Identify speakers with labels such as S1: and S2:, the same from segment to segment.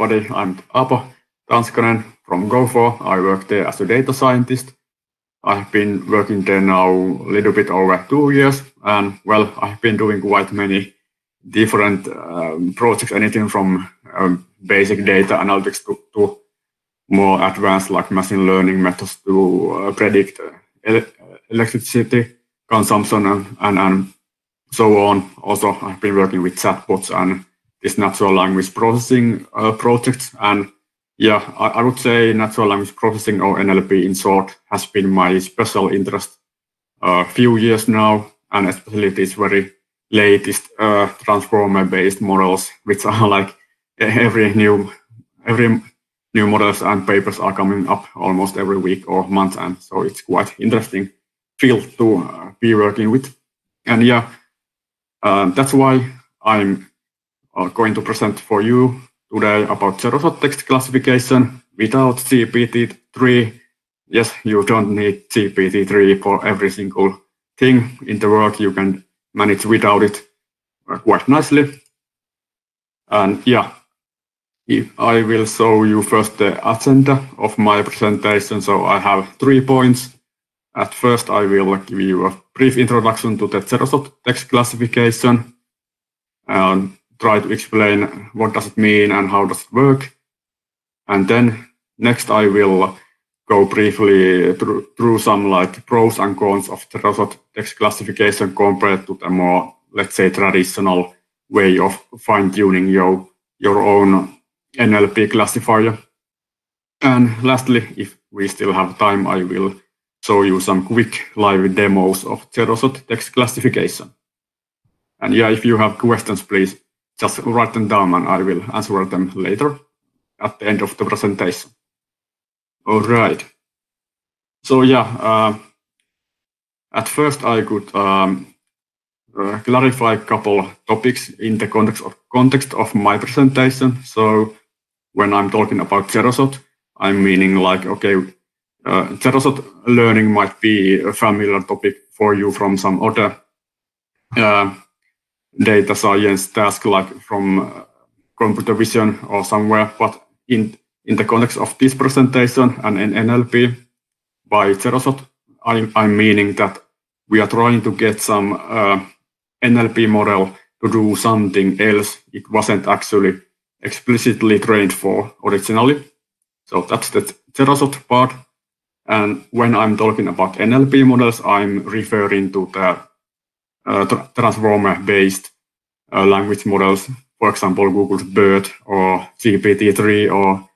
S1: everybody. I'm Aapo Tanskanen from Gofore. I work there as a data scientist. I've been working there now a little bit over 2 years, and well, I've been doing quite many different projects, anything from basic data analytics to more advanced like machine learning methods to predict electricity consumption and so on. Also, I've been working with chatbots and this natural language processing projects. And yeah, I would say natural language processing, or NLP in short, has been my special interest a few years now, and especially these very latest transformer-based models, which are like every new models and papers are coming up almost every week or month, and so it's quite interesting field to be working with. And yeah, that's why I'm going to present for you today about zero-shot text classification without GPT-3. Yes, you don't need GPT-3 for every single thing in the work. You can manage without it quite nicely. And yeah, I will show you first the agenda of my presentation. So I have 3 points. At first, I will give you a brief introduction to the zero-shot text classification and try to explain what does it mean and how does it work. And then next, I will go briefly through some like pros and cons of zero-shot text classification compared to the more, let's say, traditional way of fine-tuning your own NLP classifier. And lastly, if we still have time, I will show you some quick live demos of zero-shot text classification. And yeah, if you have questions, please just write them down and I will answer them later at the end of the presentation. All right. So yeah, at first I could clarify a couple topics in the context of my presentation. So when I'm talking about zero-shot, I'm meaning like, okay, zero-shot learning might be a familiar topic for you from some other data science task, like from computer vision or somewhere. But in the context of this presentation and in NLP, by zero-shot, I'm meaning that we are trying to get some NLP model to do something else it wasn't actually explicitly trained for originally. So that's the zero-shot part. And when I'm talking about NLP models, I'm referring to the transformer-based language models, for example, Google's BERT or GPT-3 or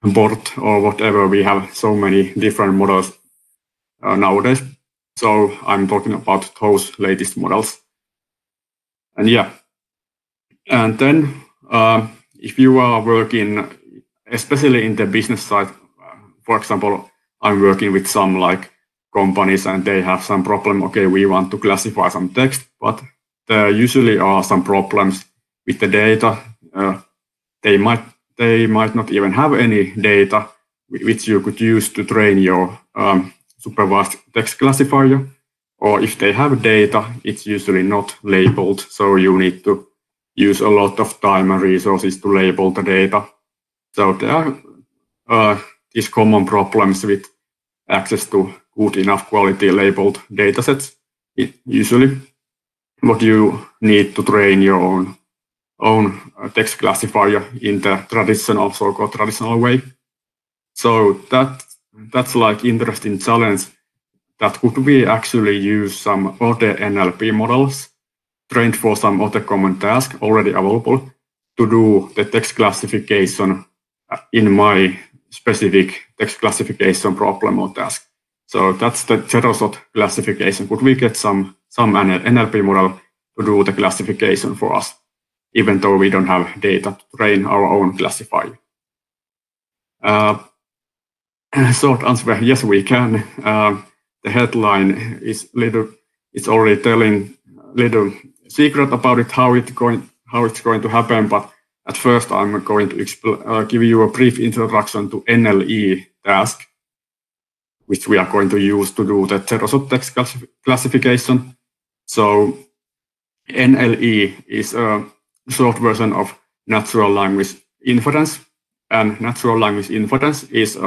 S1: BORT or whatever. We have so many different models nowadays. So I'm talking about those latest models. And yeah, and then if you are working, especially in the business side, for example, I'm working with some like companies and they have some problem. Okay, we want to classify some text, but there usually are some problems with the data. They might not even have any data which you could use to train your supervised text classifier. Or if they have data, it's usually not labeled. So you need to use a lot of time and resources to label the data. So there are these common problems with access to good enough quality labeled datasets. Usually what you need to train your own text classifier in the traditional, so-called traditional way. So that's like interesting challenge that could we actually use some other NLP models trained for some other common task already available to do the text classification in my specific text classification problem or task. So that's the zero-shot classification. Could we get some NLP model to do the classification for us, even though we don't have data to train our own classifier? Short answer, yes, we can. The headline is it's already telling little secret about it, how it's going to happen. But at first, I'm going to give you a brief introduction to NLE task, which we are going to use to do the zero-shot text classification. So NLE is a short version of natural language inference. And natural language inference is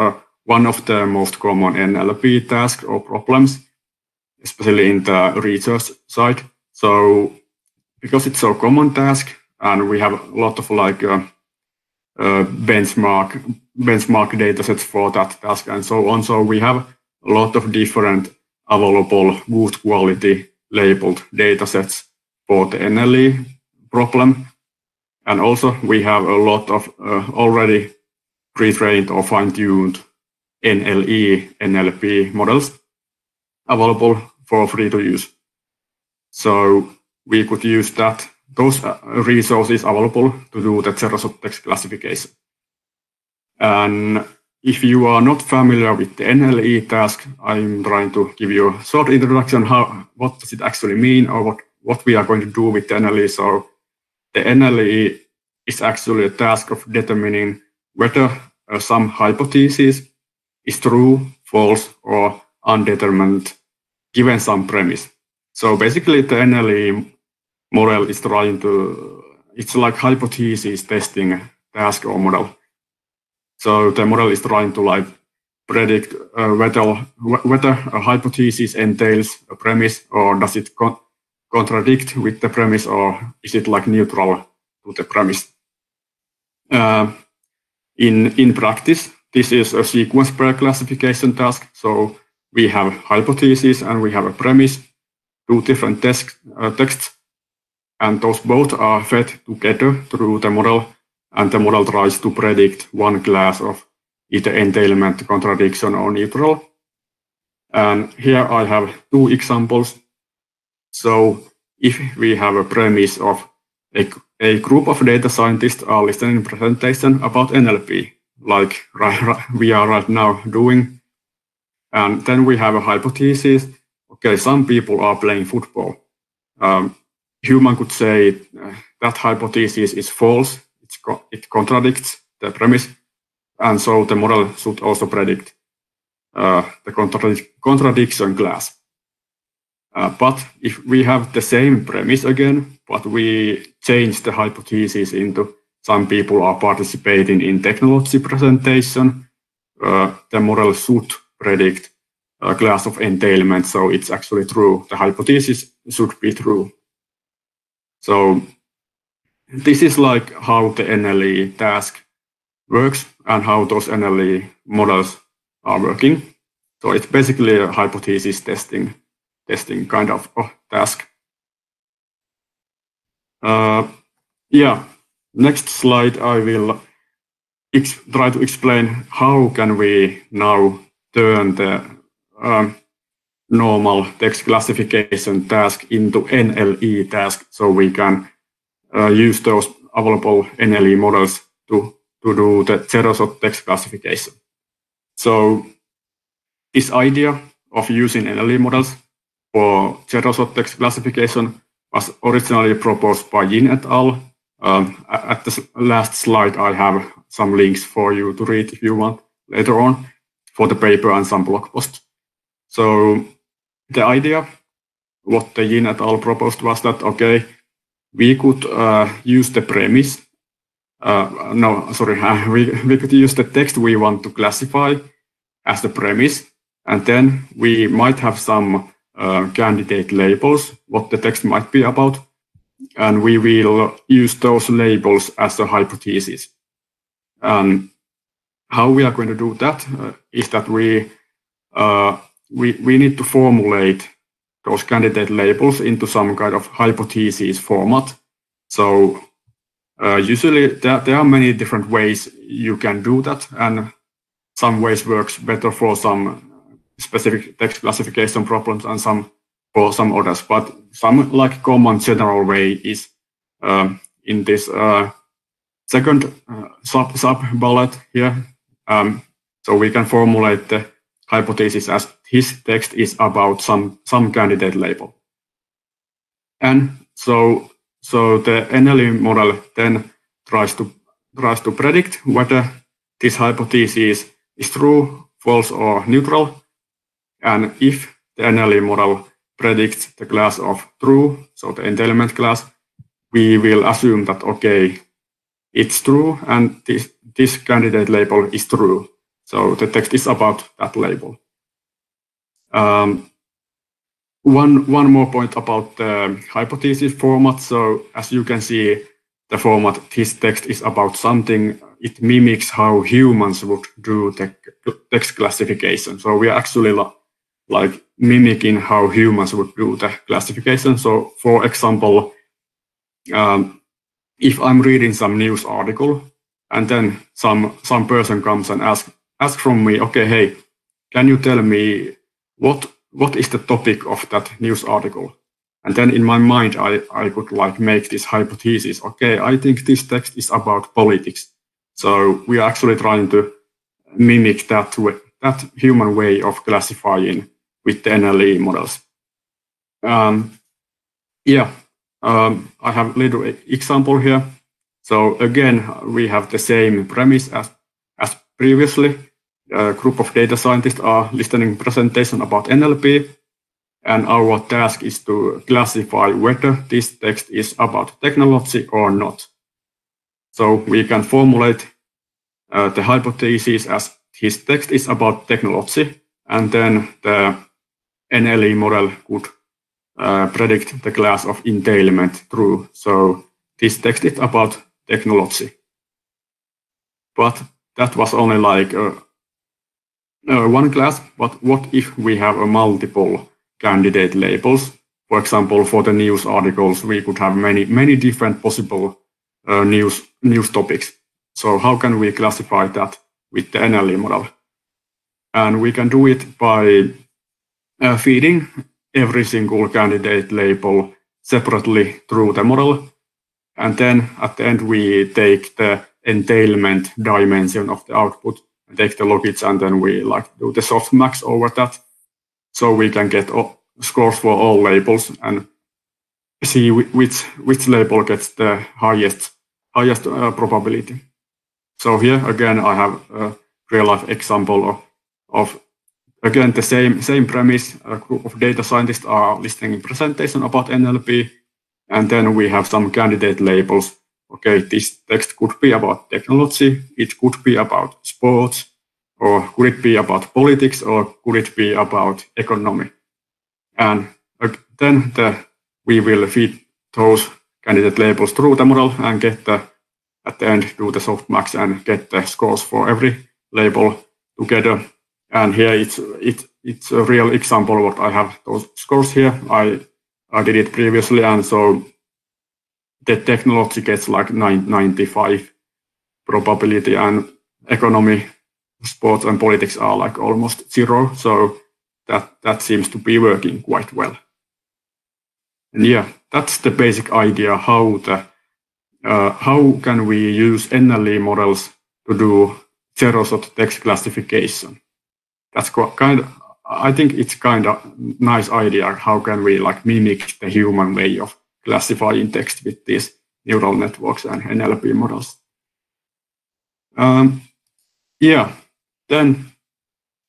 S1: one of the most common NLP tasks or problems, especially in the research side. So because it's a common task and we have a lot of like benchmark data sets for that task and so on. So we have a lot of different available good quality labeled data sets for the NLE problem. And also we have a lot of already pre-trained or fine-tuned NLP models available for free to use. So we could use those resources available to do the zero-shot text classification. And if you are not familiar with the NLE task, I'm trying to give you a short introduction what does it actually mean or what we are going to do with the NLE. So the NLE is actually a task of determining whether some hypothesis is true, false, or undetermined given some premise. So basically the NLE model is it's like hypothesis testing task or model. So the model is trying to like predict whether a hypothesis entails a premise or does it contradict with the premise or is it like neutral to the premise. In practice, this is a sequence pair classification task. So we have hypothesis and we have a premise, two different texts, and those both are fed together through the model, and the model tries to predict one class of either entailment, contradiction, or neutral. And here I have two examples. So if we have a premise of a group of data scientists are listening to a presentation about NLP, like we are right now doing, and then we have a hypothesis. Okay, some people are playing football. Human could say that hypothesis is false. It contradicts the premise, and so the model should also predict the contradiction class. But if we have the same premise again, but we change the hypothesis into some people are participating in technology presentation, the model should predict a class of entailment, so it's actually true. The hypothesis should be true. So this is like how the NLE task works and how those NLE models are working. So it's basically a hypothesis testing kind of task. Next slide I will try to explain how can we now turn the normal text classification task into NLE task, so we can use those available NLE models to do the zero-shot text classification. So this idea of using NLE models for zero-shot text classification was originally proposed by Yin et al. At the last slide, I have some links for you to read if you want later on for the paper and some blog posts. So the idea, what the Yin et al. Proposed was that, okay, we could use the premise. We could use the text we want to classify as the premise, and then we might have some candidate labels, what the text might be about, and we will use those labels as a hypothesis. And how we are going to do that is that we need to formulate those candidate labels into some kind of hypothesis format. So usually there are many different ways you can do that, and some ways works better for some specific text classification problems and some for some others. But some like common general way is in this second sub bullet here. So we can formulate the hypothesis as his text is about some candidate label. And so the NLE model then tries to predict whether this hypothesis is true, false, or neutral. And if the NLE model predicts the class of true, so the entailment class, we will assume that, okay, it's true, and this candidate label is true. So the text is about that label. One more point about the hypothesis format. So as you can see, the format, this text is about something. It mimics how humans would do the text classification. So we are actually like mimicking how humans would do the classification. So for example, if I'm reading some news article and then some person comes and ask from me, okay, hey, can you tell me what is the topic of that news article? And then in my mind, I could like make this hypothesis. Okay, I think this text is about politics. So we are actually trying to mimic that human way of classifying with the NLE models. I have a little example here. So again, we have the same premise as previously. A group of data scientists are listening presentation about NLP, and our task is to classify whether this text is about technology or not. So we can formulate the hypothesis as his text is about technology, and then the NLE model could predict the class of entailment true. So this text is about technology. But that was only like one class, but what if we have a multiple candidate labels? For example, for the news articles, we could have many different possible news topics. So how can we classify that with the NLE model? And we can do it by feeding every single candidate label separately through the model. And then at the end, we take the entailment dimension of the output, take the logits, and then we like do the softmax over that. So we can get scores for all labels and see which label gets the highest probability. So here again, I have a real life example of again the same premise. A group of data scientists are listening in presentation about NLP, and then we have some candidate labels. Okay, this text could be about technology, it could be about sports, or could it be about politics, or could it be about economy? And then we will feed those candidate labels through the model and get at the end do the softmax and get the scores for every label together. And here it's a real example what I have those scores here. I did it previously, and so the technology gets like 95 probability, and economy, sports, and politics are like almost 0. So that seems to be working quite well. And yeah, that's the basic idea how can we use NLE models to do zero-shot text classification. That's I think it's kind of nice idea. How can we like mimic the human way of classifying text with these neural networks and NLP models? Then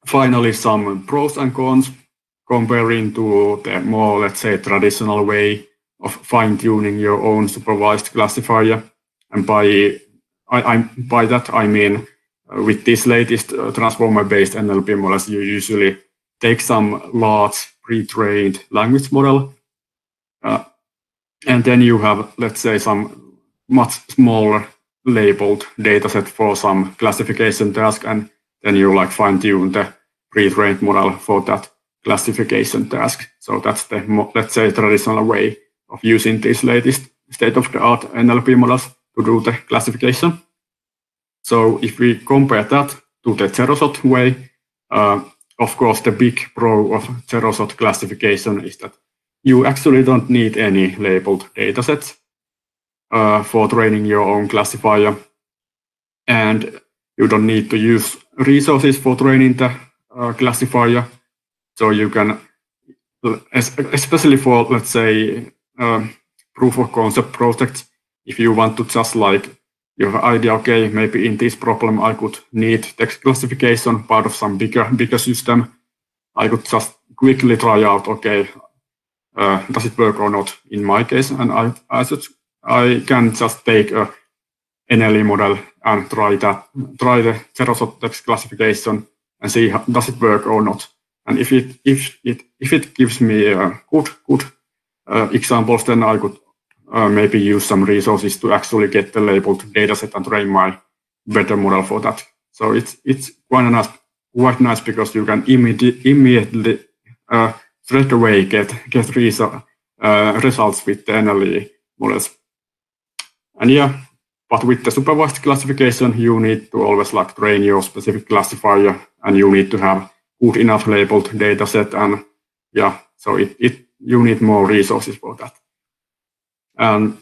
S1: finally some pros and cons comparing to the more, let's say, traditional way of fine-tuning your own supervised classifier. And by that I mean with this latest transformer-based NLP models, you usually take some large pre-trained language model, and then you have, let's say, some much smaller labeled dataset for some classification task, and then you like fine-tune the pre-trained model for that classification task. So that's the, let's say, traditional way of using these latest state-of-the-art NLP models to do the classification. So if we compare that to the zero-shot way, of course, the big pro of zero-shot classification is that you actually don't need any labeled datasets for training your own classifier, and you don't need to use resources for training the classifier. So you can, especially for, let's say, proof of concept projects, if you want to just like, you have an idea, okay, maybe in this problem I could need text classification, part of some bigger system. I could just quickly try out, okay, does it work or not in my case? And I can just take a NLE model and try the zero-shot text classification and see does it work or not. And if it gives me good examples, then I could maybe use some resources to actually get the labeled dataset and train my better model for that. So it's quite nice because you can immediately straight away get results with the NLE models. And yeah, but with the supervised classification, you need to always like train your specific classifier, and you need to have good enough labeled data set, and yeah, so you need more resources for that. And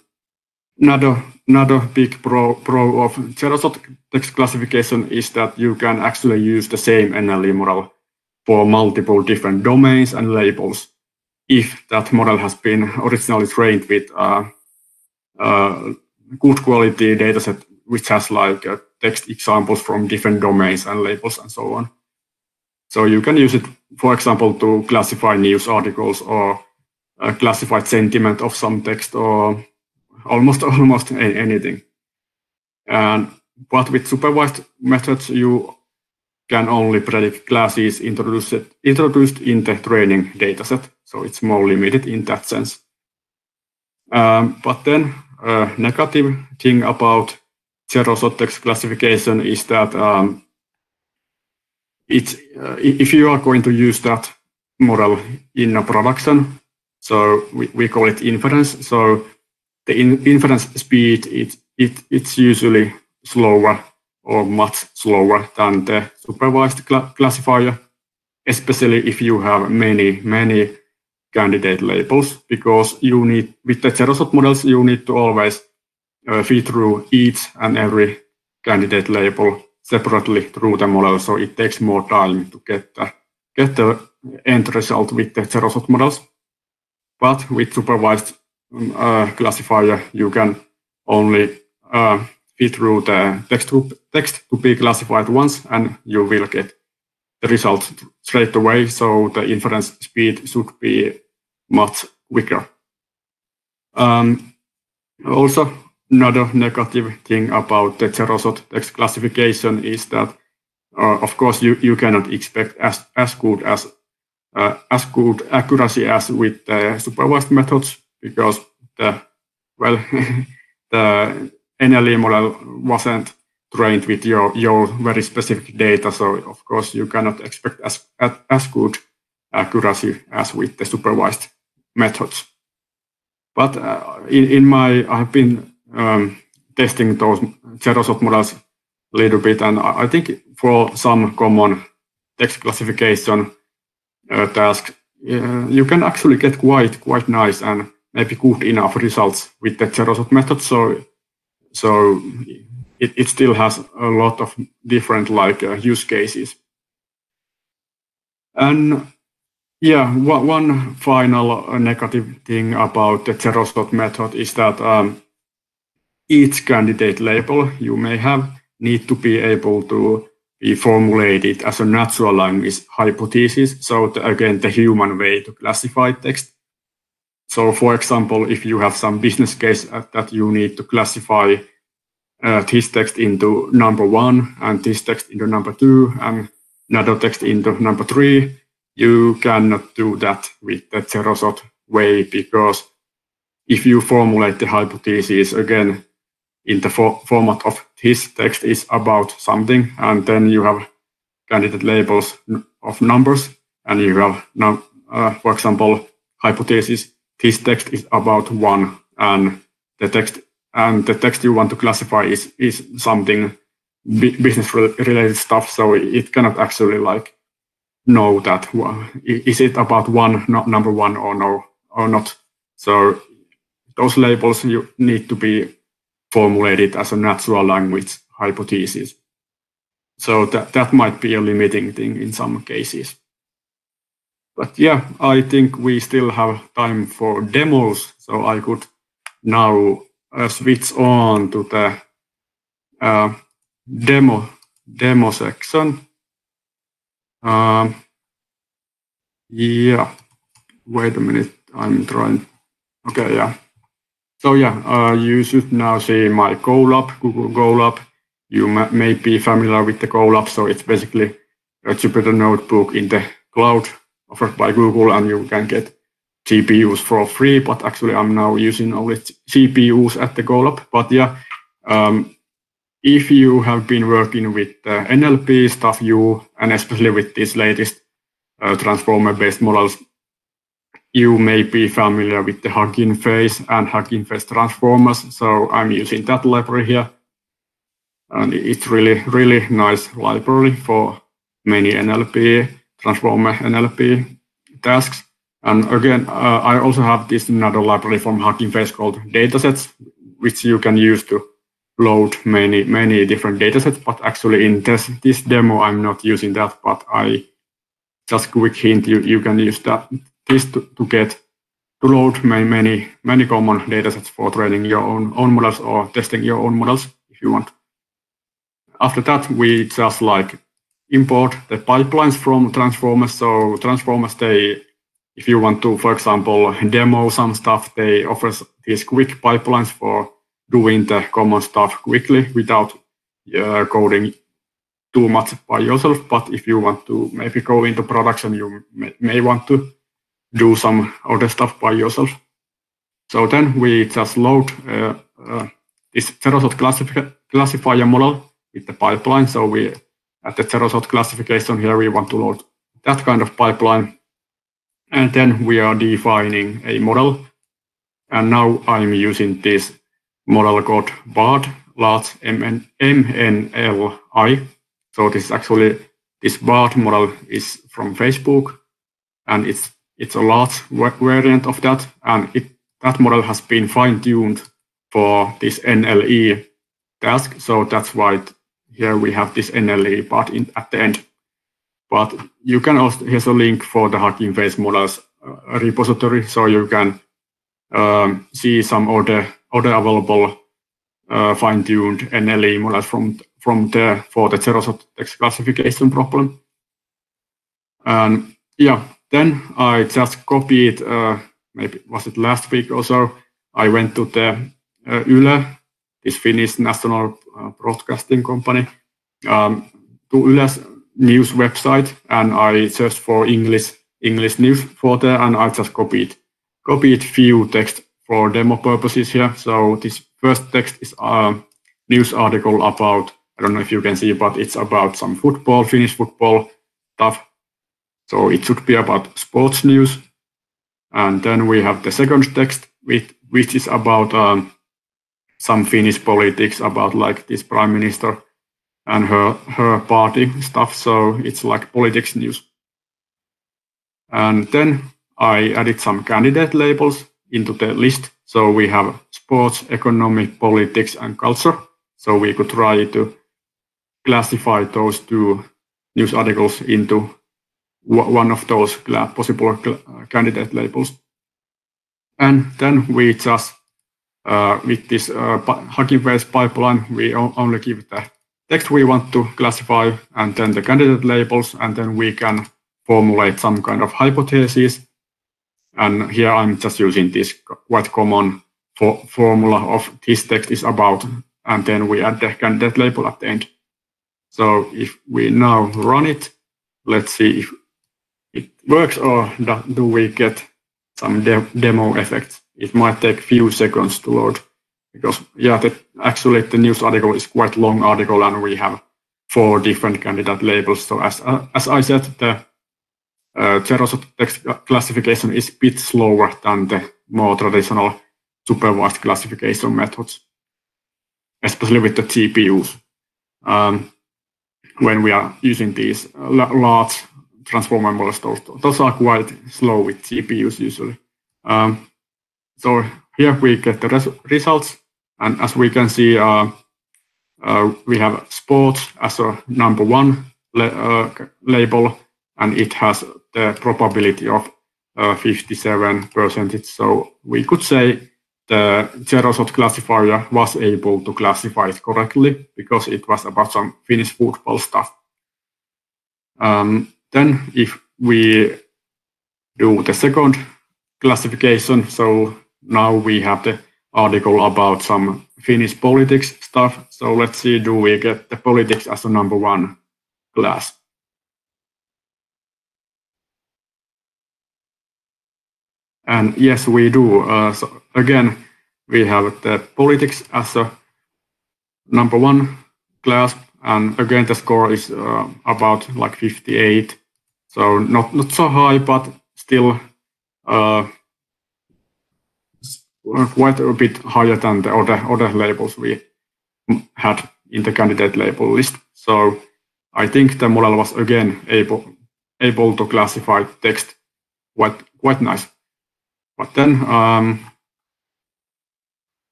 S1: another big pro of zero-shot text classification is that you can actually use the same NLE model for multiple different domains and labels if that model has been originally trained with good quality dataset which has like text examples from different domains and labels and so on. So you can use it, for example, to classify news articles or classified sentiment of some text or almost anything. But with supervised methods, you can only predict classes introduced in the training dataset. So it's more limited in that sense. But then negative thing about zero-shot text classification is that if you are going to use that model in a production, so we call it inference. So the inference speed it's usually slower or much slower than the supervised classifier, especially if you have many candidate labels, because you need, with the zero-shot models, you need to always feed through each and every candidate label separately through the model, so it takes more time to get the end result with the zero-shot models. But with supervised classifier, you can only feed through the text to be classified once, and you will get the result straight away. So the inference speed should be much quicker. Also, another negative thing about the zero-shot text classification is that, of course, you cannot expect as good accuracy as with the supervised methods, because the NLE model wasn't trained with your very specific data, so of course you cannot expect as good accuracy as with the supervised methods. But I've been testing those zero-shot models a little bit, and I think for some common text classification tasks, you can actually get quite nice and maybe good enough results with the zero-shot method. So it still has a lot of different use cases. And yeah, one final negative thing about the zero-shot method is that each candidate label you may have need to be able to be formulated as a natural language hypothesis. So again, the human way to classify text. So for example, if you have some business case that you need to classify this text into number 1 and this text into number 2 and another text into number 3, you cannot do that with the zero-shot way, because if you formulate the hypothesis again in the format of this text is about something, and then you have candidate labels of numbers, and you have for example, hypothesis, this text is about 1, and the text you want to classify is something business related stuff, so it cannot actually know that is it about number 1 or not. So those labels you need to be formulated as a natural language hypothesis. So that might be a limiting thing in some cases. But yeah, I think we still have time for demos, so I could now switch on to the demo section. Yeah, wait a minute, I'm trying. Okay, yeah. So yeah, you should now see my Colab, Google Colab. You may be familiar with the Colab, so it's basically a Jupyter notebook in the cloud offered by Google, and you can get GPUs for free, but actually I'm now using only CPUs at the Colab. But yeah, if you have been working with NLP stuff, and especially with these latest transformer-based models, you may be familiar with the Hugging Face and Hugging Face transformers. So I'm using that library here. And it's really nice library for many NLP, transformer NLP tasks. And again, I also have this another library from Hugging Face called datasets, which you can use to load many different datasets. But actually in this demo, I'm not using that, but I just quick hint, you can use this to load many common datasets for training your own models or testing your own models if you want. After that, we just import the pipelines from transformers. So transformers, if you want to, for example, demo some stuff, they offer these quick pipelines for doing the common stuff quickly without coding too much by yourself. But if you want to maybe go into production, you may want to do some other stuff by yourself. So then we just load this zero-shot classifier model with the pipeline. So we, at the zero-shot classification here, we want to load that kind of pipeline. And then we are defining a model. And now I'm using this model called BARD, large MNLI. So this BARD model is from Facebook, and it's a large variant of that. And that model has been fine-tuned for this NLE task. So that's why here we have this NLE part at the end. But you can also, here's a link for the Hugging Face models repository, so you can see some other available fine-tuned NLE models from there for the zero-shot text classification problem. And yeah, then I just copied, maybe was it last week or so, I went to the Yle, this Finnish national broadcasting company, to Yle's news website, and I searched for English news for there, and I just copied few text for demo purposes here. So this first text is a news article about, I don't know if you can see, but it's about some football, Finnish football stuff. So it should be about sports news. And then we have the second text, which is about some Finnish politics, about like this prime minister and her party stuff. So it's like politics news. And then I added some candidate labels into the list. So we have sports, economy, politics, and culture. So we could try to classify those two news articles into one of those possible candidate labels. And then we just, with this Hugging Face pipeline, we only give the text we want to classify and then the candidate labels, and then we can formulate some kind of hypothesis. And here I'm just using this quite common formula of this text is about, and then we add the candidate label at the end. So if we now run it, let's see if it works, or do we get some demo effects. It might take a few seconds to load, because yeah, actually the news article is quite long article, and we have 4 different candidate labels. So as I said, the zero-shot text classification is a bit slower than the more traditional supervised classification methods, especially with the GPUs. When we are using these large transformer models, those are quite slow with GPUs usually. So here we get the results, and as we can see, we have sports as a number 1 label, and it has the probability of 57%. So we could say the zero-shot classifier was able to classify it correctly because it was about some Finnish football stuff. Then if we do the second classification, so now we have the article about some Finnish politics stuff. So let's see, do we get the politics as a number one class? And yes, we do. So again, we have the politics as a number one class, and again the score is about like 58. So not so high, but still quite a bit higher than the other labels we had in the candidate label list. So I think the model was again able to classify text quite nice. But then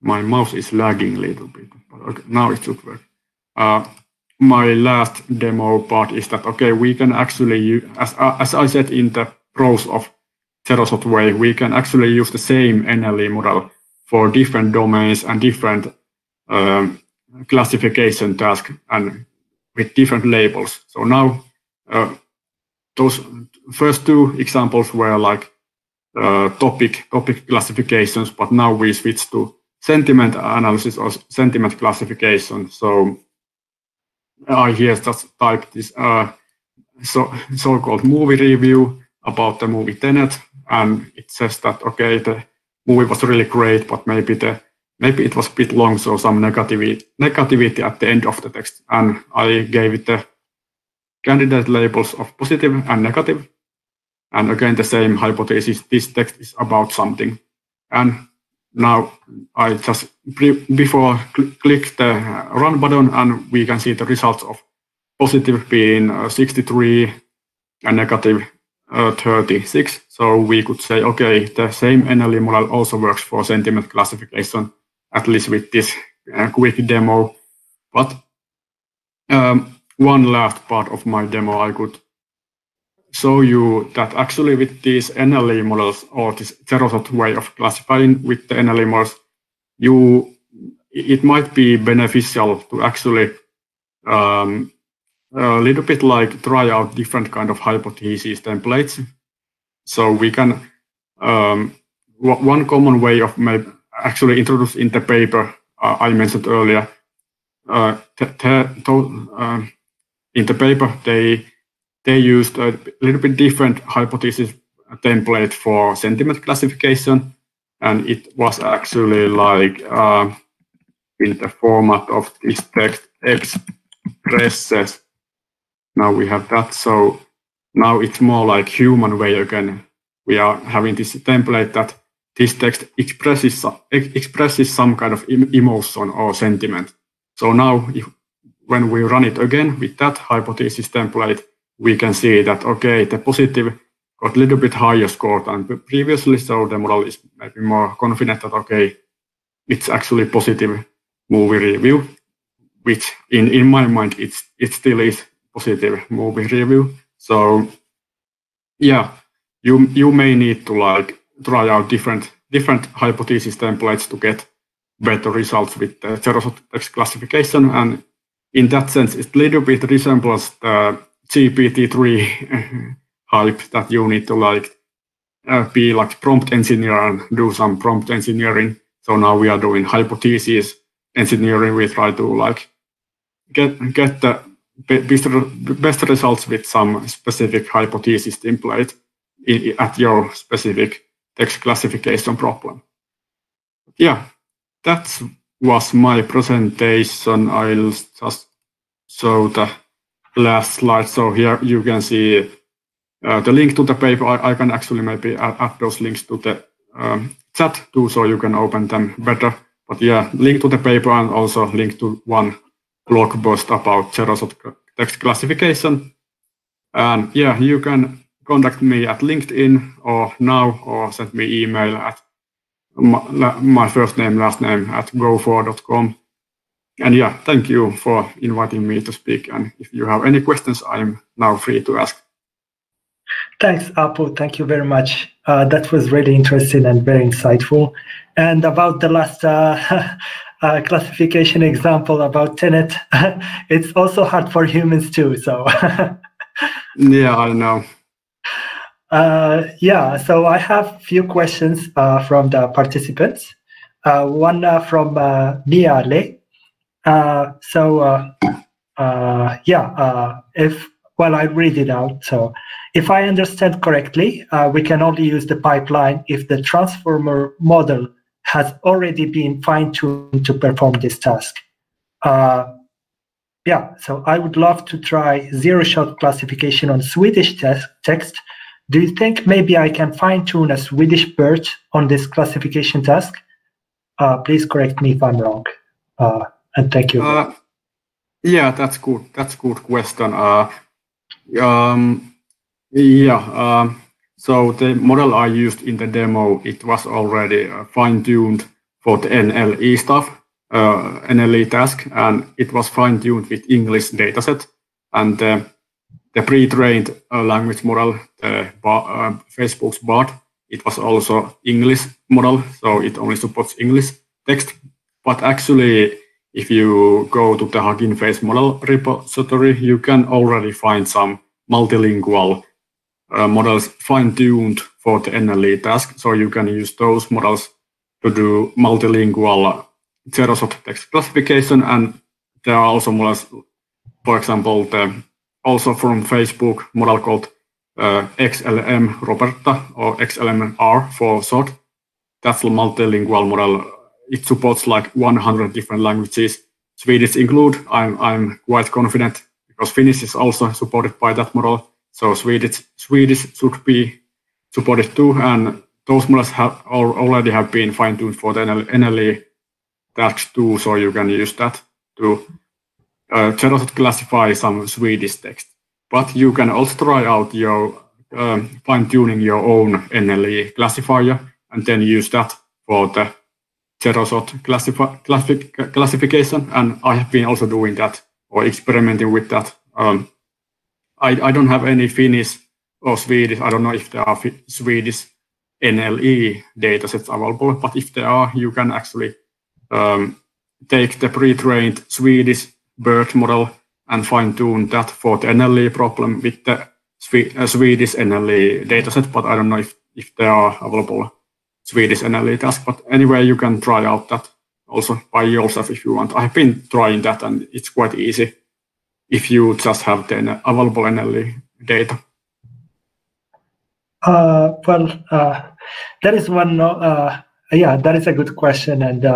S1: my mouse is lagging a little bit. Okay, now it should work. My last demo part is that, okay, we can actually use, as I said in the pros of zero-shot way, we can actually use the same NLE model for different domains and different classification tasks and with different labels. So now those first two examples were like topic classifications, but now we switch to sentiment analysis or sentiment classification. So I here just typed this so-called movie review about the movie Tenet, and it says that, okay, the movie was really great, but maybe it was a bit long, so some negativity at the end of the text. And I gave it the candidate labels of positive and negative. And again, the same hypothesis, this text is about something. And now I just before click the run button, and we can see the results of positive being 63 and negative 36. So we could say, okay, the same NLE model also works for sentiment classification, at least with this quick demo. But one last part of my demo, I could show you that actually with these NLE models, or this zero-shot way of classifying with the NLE models, it might be beneficial to actually a little bit like try out different kind of hypothesis templates. So we can one common way of maybe actually introduced in the paper I mentioned earlier. In the paper, they used a little bit different hypothesis template for sentiment classification, and it was actually like in the format of this text expresses. Now we have that, so now it's more like human way again. We are having this template that this text expresses some kind of emotion or sentiment. So now when we run it again with that hypothesis template, we can see that, okay, the positive got a little bit higher score than previously, so the model is maybe more confident that, okay, it's actually positive movie review, which in my mind, it still is positive movie review. So yeah, you may need to like try out different hypothesis templates to get better results with the zero-shot text classification, and in that sense, it a little bit resembles the GPT-3 hype that you need to like be like prompt engineer and do some prompt engineering. So now we are doing hypothesis engineering. We try to like get the best results with some specific hypothesis template at your specific text classification problem. Yeah, that was my presentation. I'll just show the last slide. So here you can see the link to the paper. I can actually maybe add those links to the chat too, so you can open them better. But yeah, link to the paper and also link to one blog post about zero-shot text classification. And yeah, you can contact me at LinkedIn or now, or send me email at my first name, last name at go4.com. And yeah, thank you for inviting me to speak. And if you have any questions, I'm now free to ask.
S2: Thanks, Aapo. Thank you very much. That was really interesting and very insightful. And about the last classification example about Tenet, it's also hard for humans too. So
S1: yeah, I know.
S2: Yeah, so I have a few questions from the participants. One from Niale. I'll read it out. So, if I understand correctly, we can only use the pipeline if the transformer model has already been fine-tuned to perform this task. So I would love to try zero-shot classification on Swedish text. Do you think maybe I can fine-tune a Swedish BERT on this classification task? Please correct me if I'm wrong. And thank you.
S1: Yeah, that's good. That's a good question. So the model I used in the demo, it was already fine-tuned for the NLE stuff, NLE task, and it was fine-tuned with English dataset. And the pre-trained language model, Facebook's BART, it was also English model, so it only supports English text. But actually, if you go to the Hugging Face model repository, you can already find some multilingual models fine-tuned for the NLE task. So you can use those models to do multilingual zero-shot text classification. And there are also models, for example, also from Facebook model called XLM Roberta or XLMR for short. That's a multilingual model. It supports like 100 different languages, Swedish include. I'm quite confident because Finnish is also supported by that model. So Swedish should be supported too, and those models already have been fine-tuned for the NLE tasks too. So you can use that to zero-shot classify some Swedish text. But you can also try out your fine-tuning your own NLE classifier and then use that for the zero-shot classification, and I have been also doing that or experimenting with that. I don't have any Finnish or Swedish. I don't know if there are Swedish NLE datasets available, but if there are, you can actually take the pre-trained Swedish BERT model and fine-tune that for the NLE problem with the Swedish NLE dataset, but I don't know if there are available Swedish NLE task, but anyway, you can try out that also by yourself if you want. I've been trying that and it's quite easy if you just have the available NLE data.
S2: That is one. That is a good question, and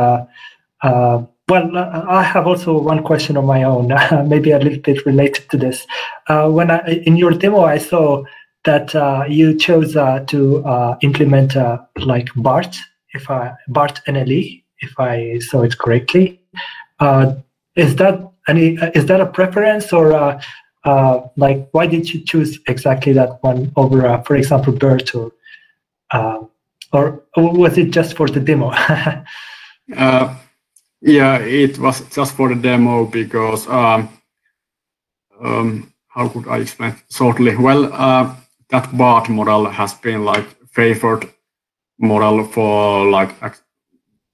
S2: I have also one question of my own, maybe a little bit related to this. In your demo, I saw that you chose to implement like BART, BART NLE, if I saw it correctly. Is that a preference, or like why did you choose exactly that one over, for example, BERT, or was it just for the demo?
S1: Yeah, it was just for the demo because how could I explain shortly? Well, that BART model has been like favored model for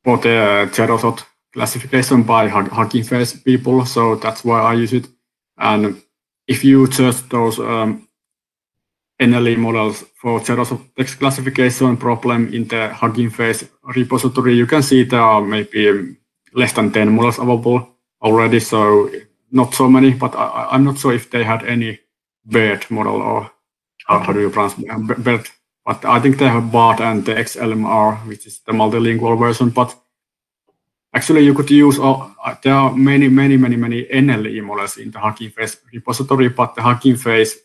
S1: the zero-shot classification by Hugging Face people, so that's why I use it. And if you search those NLE models for zero-shot text classification problem in the Hugging Face repository, you can see there are maybe less than 10 models available already, so not so many, but I'm not sure if they had any BERT model or how do you pronounce BERT, but I think they have BART and the XLMR, which is the multilingual version, but actually you could use, there are many NLE models in the Hugging Face repository, but the Hugging Face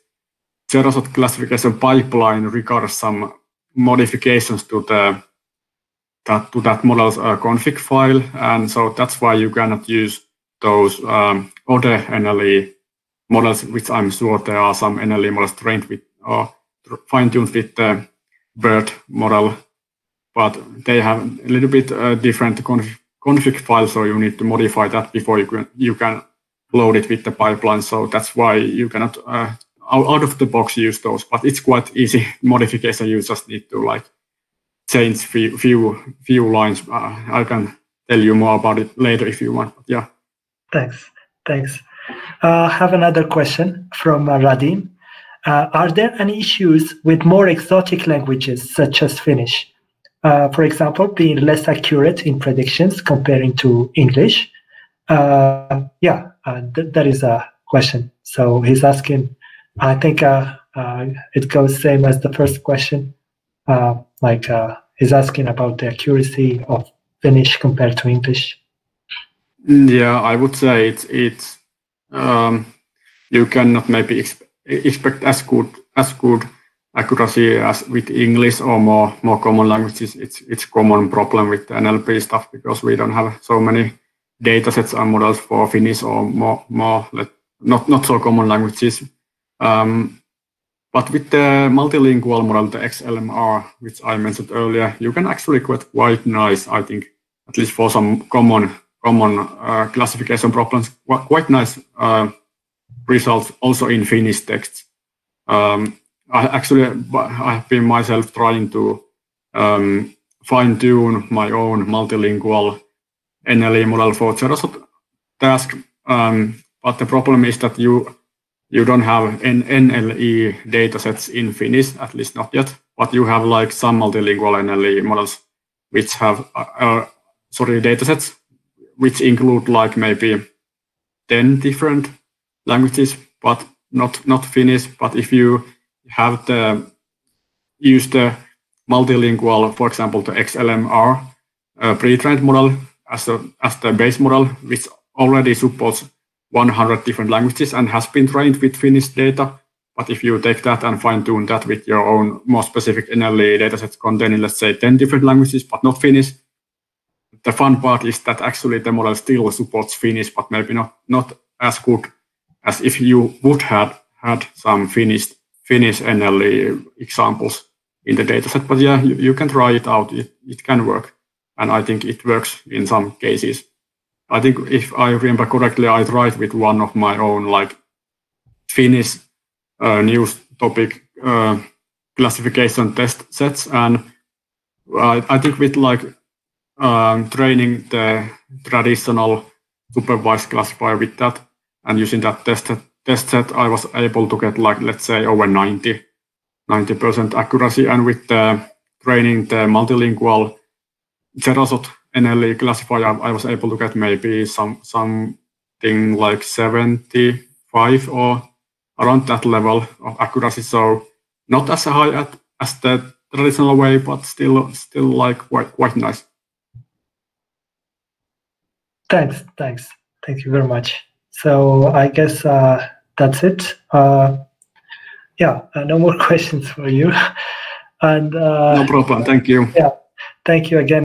S1: zero-shot classification pipeline requires some modifications to that model's config file, and so that's why you cannot use those other NLE models, which I'm sure there are some NLE models trained with or fine-tuned with the BERT model, but they have a little bit different config file, so you need to modify that before you can load it with the pipeline. So that's why you cannot out of the box use those, but it's quite easy modification. You just need to like change few lines. I can tell you more about it later if you want. But yeah.
S2: Thanks. Have another question from Radim. Are there any issues with more exotic languages such as Finnish? for example, being less accurate in predictions comparing to English? That is a question. So he's asking, I think it goes same as the first question. He's asking about the accuracy of Finnish compared to English.
S1: Yeah, I would say it's you cannot maybe expect as good accuracy as with English or more common languages. It's common problem with the NLP stuff because we don't have so many data sets and models for Finnish or more not so common languages. But with the multilingual model, the XLMR, which I mentioned earlier, you can actually get quite nice, I think, at least for some common classification problems, quite nice results also in Finnish text. I have been myself trying to fine-tune my own multilingual NLE model for Xerosot task, but the problem is that you don't have NLE datasets in Finnish, at least not yet, but you have like some multilingual NLE models which have datasets which include like maybe 10 different languages, but not Finnish. But if you have use the multilingual, for example, the XLMR pre-trained model as the base model, which already supports 100 different languages and has been trained with Finnish data. But if you take that and fine-tune that with your own more specific NLE datasets containing, let's say, 10 different languages, but not Finnish, the fun part is that actually the model still supports Finnish, but maybe not as good as if you would have had some Finnish NLE examples in the dataset. But yeah, you can try it out. It can work. And I think it works in some cases. I think if I remember correctly, I tried with one of my own like Finnish news topic classification test sets. And I think with like training the traditional supervised classifier with that and using that test set, I was able to get like, let's say, over 90% accuracy. And with training the multilingual Xerosot NLE classifier, I was able to get maybe something like 75 or around that level of accuracy. So not as high as the traditional way, but still like quite nice.
S2: Thanks. Thank you very much. So I guess that's it. No more questions for you. And
S1: no problem. Thank you.
S2: Yeah, thank you again.